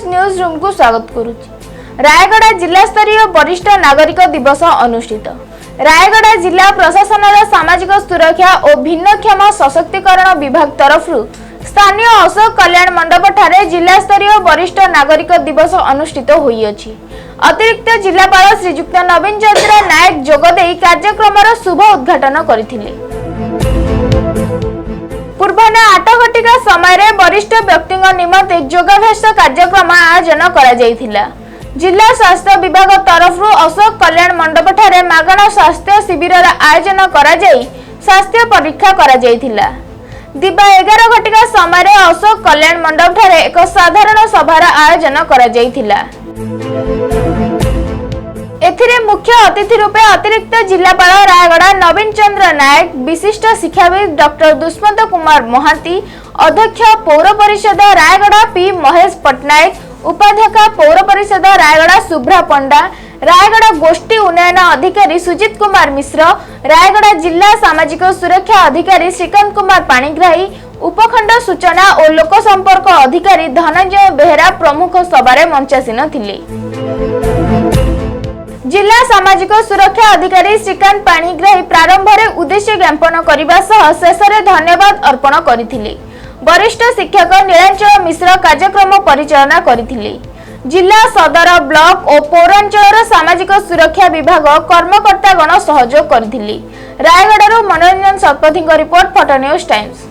News room को स्वागत करुछि। रायगड़ा जिला स्तरीय वरिष्ठ नागरिक दिवस अनुष्ठित। रायगड़ा जिला प्रशासन सामाजिक सुरक्षा और भिन्नक्षम सशक्तिकरण विभाग तरफ स्थानीय अशोक कल्याण मंडप ठारे जिला स्तरीय वरिष्ठ नागरिक दिवस अनुष्ठित होइअछि। अतिरिक्त जिलापाल श्रीजुक्त नवीन चंद्र नायक जोगदेई कार्यक्रम शुभ उद्घाटन करथिले। पूर्वाह्न 8 घटिका समय वरिष्ठ व्यक्ति निमंते योगाभ्यास कार्यक्रम आयोजन करा जायथिला। जिला स्वास्थ्य विभाग तरफ अशोक कल्याण मंडप ठारे मागणा स्वास्थ्य शिविर आयोजन करा जाई स्वास्थ्य परीक्षा करा जायथिला। दिबा 11 घटिका समय अशोक कल्याण मंडप ठारे एक साधारण सभार आयोजन करा जायथिला। एथिरे मुख्य अतिथि रूपे अतिरिक्त जिलापाल रायगड़ा नवीन चंद्र नायक, विशिष्ट शिक्षाविद डॉक्टर दुष्मंत कुमार महांती, अध्यक्ष पौर परिषद रायगड़ा पी महेश पटनायक, उपाध्यक्ष पौर परिषद रायगड़ा शुभ्रा पंडा, रायगड़ा गोष्ठी उन्नयन अधिकारी सुजित कुमार मिश्र, रायगड़ा जिला सामाजिक सुरक्षा अधिकारी श्रीकांत कुमार पाणिग्राही, उपखंड सूचना और लोक संपर्क अधिकारी धनंजय बेहरा प्रमुख सभारे मंचासीन थिले। जिला सामाजिक सुरक्षा अधिकारी श्रीकांत पाणिग्राही प्रारंभ में उद्देश्य ज्ञापन करने सह शेष में धन्यवाद अर्पण करथिले। वरिष्ठ शिक्षक नीलांचल मिश्र कार्यक्रम परिचालना करथिले। जिला सदर ब्लॉक और पौरांचल सामाजिक सुरक्षा विभाग कर्मकर्तागण सहयोग करथिले। रायगड़ारू मनोरंजन Satpathy report, photo news times.